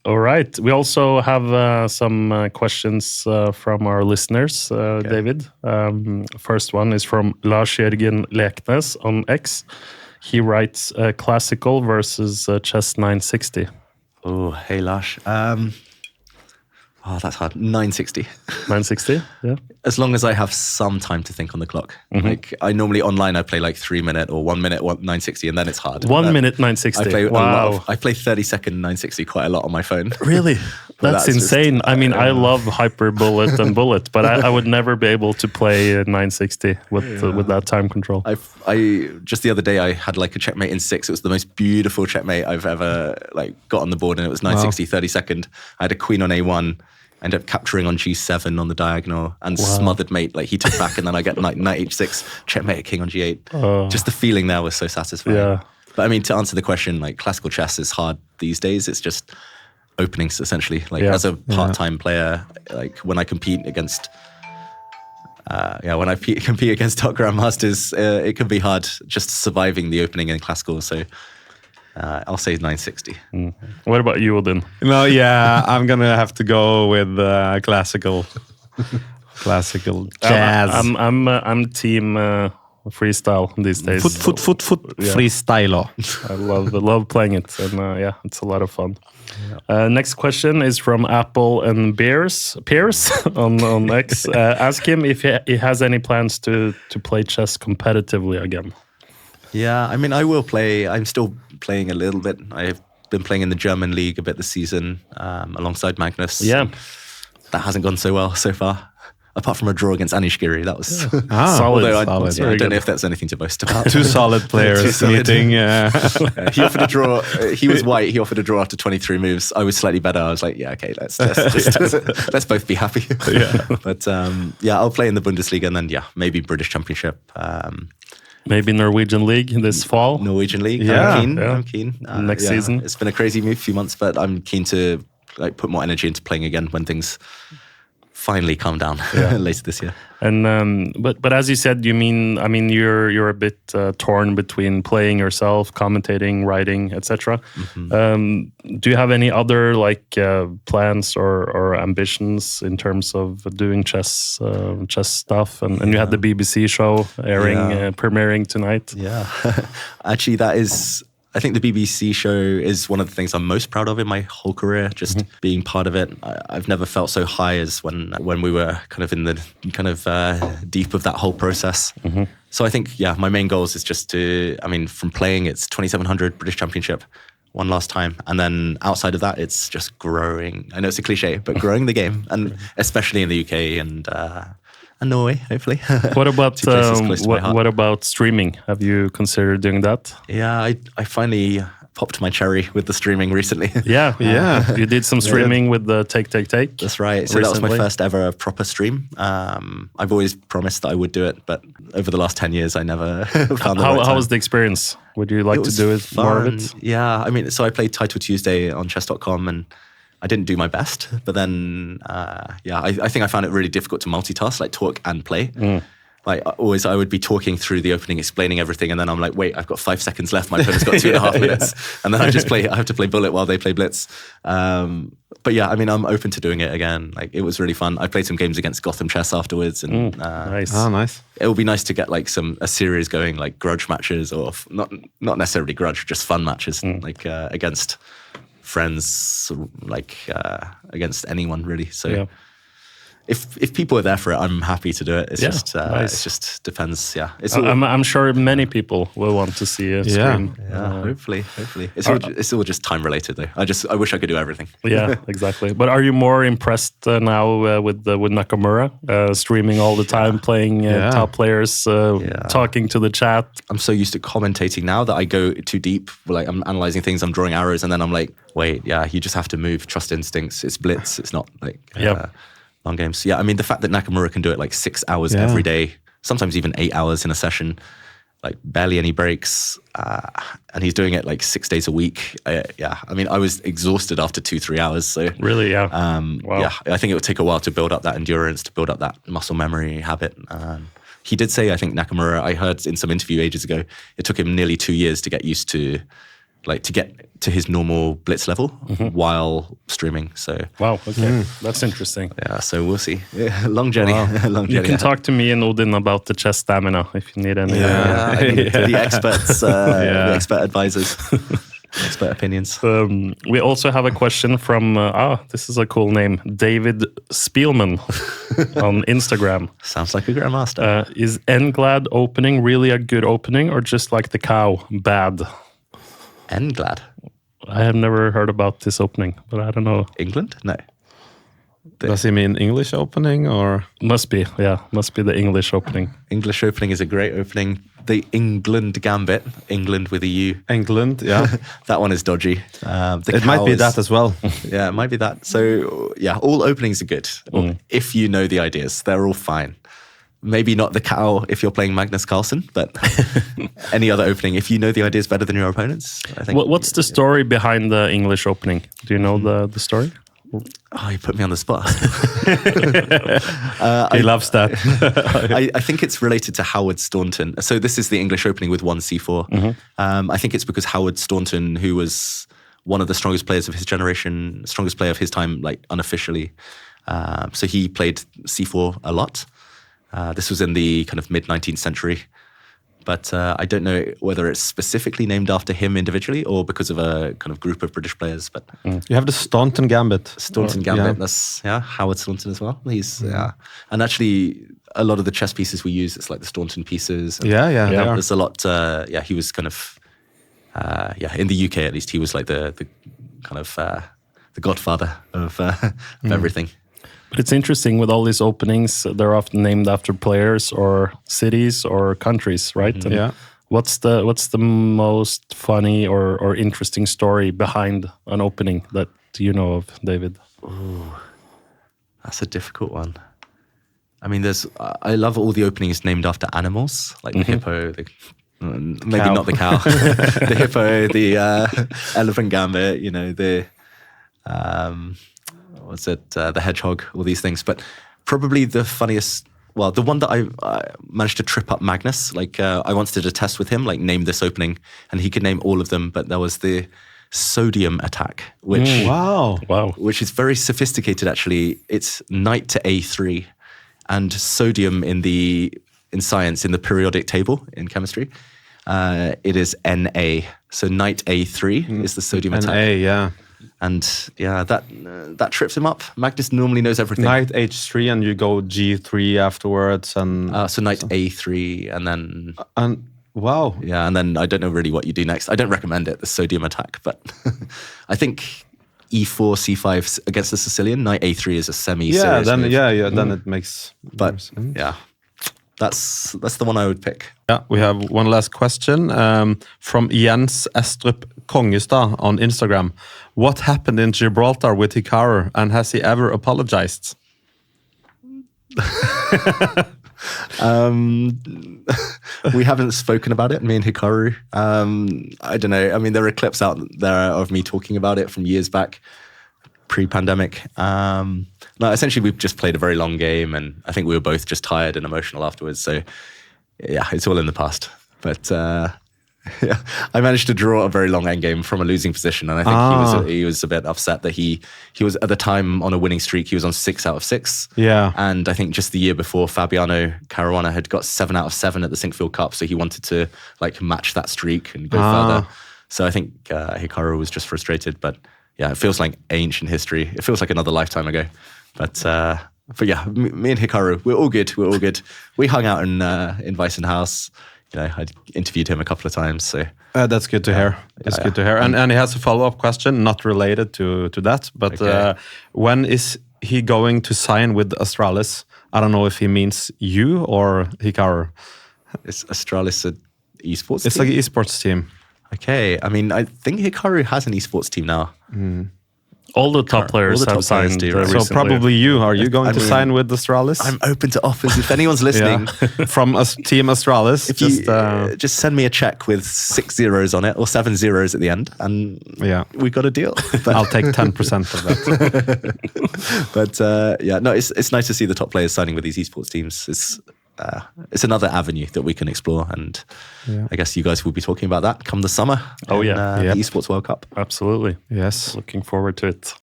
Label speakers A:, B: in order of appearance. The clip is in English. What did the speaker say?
A: All right. We also have some questions from our listeners, David. First one is from Lars-Jørgen Leknes on X. He writes classical versus chess 960.
B: Oh, hey, Lars. That's hard. 960.
A: 960, yeah.
B: As long as I have some time to think on the clock. Like I normally online, I play like 3 minute or 1 minute 960, and then it's hard.
A: 1 minute 960.
B: I play
A: wow.
B: I play 30-second 960 quite a lot on my phone.
A: Really? That's insane. Just, I mean, I love Hyper Bullet and Bullet, but I would never be able to play 960 with that time control.
B: I just the other day I had like a checkmate in 6. It was the most beautiful checkmate I've ever like got on the board, and it was 960 30-second. I had a queen on A1. Ended up capturing on G7 on the diagonal and smothered mate. Like he took back, and then I get knight H6, checkmate king on G8. Just the feeling there was so satisfying. Yeah. But I mean, to answer the question, like classical chess is hard these days. It's just openings essentially. Like as a part-time player, like when I compete against, compete against top grandmasters, it can be hard just surviving the opening in classical. So. I'll say 960.
A: What about you, Odin?
C: No, yeah, I'm gonna have to go with classical jazz.
A: I'm team freestyle these days.
C: Freestyle.
A: I love playing it, and it's a lot of fun. Next question is from Apple and Pierce on X. Ask him if he has any plans to play chess competitively again.
B: Yeah, I mean, I will play. I'm still playing a little bit. I've been playing in the German league a bit this season alongside Magnus.
A: Yeah.
B: That hasn't gone so well so far. Apart from a draw against Anishgiri, that was
A: solid.
B: I don't know if that's anything to boast about.
C: Two solid players meeting.
B: He offered a draw. He was white. He offered a draw after 23 moves. I was slightly better. I was like, yeah, okay, let's both be happy. But I'll play in the Bundesliga, and then maybe British Championship.
A: Maybe Norwegian League this fall.
B: Norwegian League.
A: Yeah,
B: I'm keen.
A: Next season.
B: It's been a crazy few months, but I'm keen to like put more energy into playing again when things finally calm down later this year.
A: And but as you said, you're a bit torn between playing yourself, commentating, writing, etc. Do you have any other plans or ambitions in terms of doing chess stuff? And you had the BBC show premiering tonight.
B: Yeah, actually, I think the BBC show is one of the things I'm most proud of in my whole career, just being part of it. I've never felt so high as when we were kind of in the deep of that whole process. So I think, my main goals is just from playing, it's 2700 British Championship, one last time. And then outside of that, it's just growing. I know it's a cliche, but growing the game, and especially in the UK and Norway, hopefully.
A: What about what about streaming? Have you considered doing that?
B: Yeah, I finally popped my cherry with the streaming recently.
A: Yeah. You did some streaming with the Take.
B: That's right. So that was my first ever proper stream. I've always promised that I would do it, but over the last 10 years, I never found the right time.
A: How was the experience? Would you like to do it more of it?
B: Yeah, so I played Title Tuesday on chess.com, and I didn't do my best, but then, I think I found it really difficult to multitask, like talk and play. Like always, I would be talking through the opening, explaining everything, and then I'm like, wait, I've got 5 seconds left. My opponent's got 2.5 minutes, and then I have to play bullet while they play blitz. But I'm open to doing it again. Like it was really fun. I played some games against Gotham Chess afterwards, and
A: nice.
C: Nice.
B: It would be nice to get like a series going, like grudge matches, or not necessarily grudge, just fun matches, against friends, against anyone really. So if people are there for it, I'm happy to do it. It's just nice. It just depends. Yeah,
A: I'm sure many people will want to see a stream.
B: Hopefully. It's all just time related though. I wish I could do everything.
A: Yeah, exactly. But are you more impressed now with Nakamura streaming all the time, playing top players, talking to the chat?
B: I'm so used to commentating now that I go too deep. Like I'm analyzing things, I'm drawing arrows, and then I'm like, wait, you just have to move, trust instincts. It's blitz. It's not like long games. Yeah, the fact that Nakamura can do it like 6 hours every day, sometimes even 8 hours in a session, like barely any breaks, and he's doing it like 6 days a week. I was exhausted after 2-3 hours. So
A: really,
B: wow. I think it would take a while to build up that endurance, to build up that muscle memory habit. He did say, I think Nakamura, I heard in some interview ages ago, it took him nearly 2 years to get used to like to get to his normal blitz level while streaming. So
A: Wow, okay. That's interesting.
B: yeah, so we'll see. Yeah, long journey. Long
A: You
B: journey.
A: can talk to me and Odin about the chess stamina if you need any.
B: I need the experts, the expert advisors, expert opinions.
A: We also have a question from, this is a cool name, David Spielman on Instagram.
B: Sounds like a grandmaster.
A: Is Englad opening really a good opening or just like the cow, bad?
B: Englad?
A: I have never heard about this opening, but I don't know.
B: England? No.
C: Does he mean English opening or?
A: Must be the English opening.
B: English opening is a great opening. The England Gambit, England with a U.
C: England, yeah.
B: That one is dodgy.
C: It might be that as well.
B: Yeah, it might be that. So, yeah, all openings are good. If you know the ideas, they're all fine. Maybe not the cow if you're playing Magnus Carlsen, but any other opening, if you know the ideas better than your opponents, I think.
A: What's the story behind the English opening? Do you know the story?
B: Oh, you put me on the spot.
C: He loves that.
B: I think it's related to Howard Staunton. So this is the English opening with 1c4. I think it's because Howard Staunton, who was one of the strongest players of his generation, strongest player of his time, like unofficially. So he played c4 a lot. This was in the kind of mid-19th century. But I don't know whether it's specifically named after him individually or because of a kind of group of British players. But
C: You have the Staunton Gambit.
B: Staunton Gambit, that's Howard Staunton as well. He's and actually a lot of the chess pieces we use, it's like the Staunton pieces.
C: Yeah.
B: There's a lot. He was kind of in the UK at least, he was like the kind of the godfather of everything.
A: But it's interesting with all these openings, they're often named after players or cities or countries, right? And what's the most funny or interesting story behind an opening that you know of, David?
B: Ooh, that's a difficult one. I mean, I love all the openings named after animals, like the hippo, maybe
C: cow.
B: not the cow, the hippo, the elephant gambit, the the hedgehog, all these things. But probably the funniest, the one that I managed to trip up Magnus. Like I once did a test with him, like name this opening, and he could name all of them. But there was the sodium attack, which which is very sophisticated. Actually, it's knight to a3, and sodium in science in the periodic table in chemistry, it is Na. So knight a3 is the sodium attack.
C: Na, yeah.
B: And that trips him up. Magnus normally knows everything.
C: Knight h3 and you go g3 afterwards, and
B: so knight a3 and then
C: wow.
B: Yeah, and then I don't know really what you do next. I don't recommend it, the sodium attack, but I think e4 c5 against the Sicilian, knight a3 is a semi-serious move.
C: Then it makes
B: but
C: sense.
B: Yeah, that's the one I would pick.
C: Yeah, we have one last question from Jens Estrup Kongestad on Instagram. What happened in Gibraltar with Hikaru, and has he ever apologized?
B: We haven't spoken about it, me and Hikaru. I don't know. I mean, there are clips out there of me talking about it from years back, pre-pandemic. No, essentially, we've just played a very long game, and I think we were both just tired and emotional afterwards. So, yeah, it's all in the past. But I managed to draw a very long endgame from a losing position, and I think he was a bit upset that he was at the time on a winning streak. He was on 6 out of 6.
C: Yeah,
B: and I think just the year before, Fabiano Caruana had got 7 out of 7 at the Sinkfield Cup, so he wanted to like match that streak and go further. So I think Hikaru was just frustrated, but yeah, it feels like ancient history. It feels like another lifetime ago. But yeah, me and Hikaru, we're all good. We're all good. We hung out in Weissenhaus. I interviewed him a couple of times. So
C: that's good to hear. That's good to hear. And he has a follow-up question, not related to that, but when is he going to sign with Astralis? I don't know if he means you or Hikaru.
B: Is Astralis an esports team?
C: It's like an esports team.
B: Okay. I mean, I think Hikaru has an esports team now.
A: All the top players have signed recently.
C: So probably you. Are you going to sign with Astralis?
B: I'm open to offers if anyone's listening.
C: From Team Astralis.
B: If just send me a check with 6 zeros on it or 7 zeros at the end, and we got a deal. But
C: I'll take 10% of that.
B: But no, it's nice to see the top players signing with these esports teams. it's another avenue that we can explore. And I guess you guys will be talking about that come the summer.
A: Oh,
B: in,
A: yeah.
B: the Esports World Cup.
A: Absolutely.
C: Yes.
A: Looking forward to it.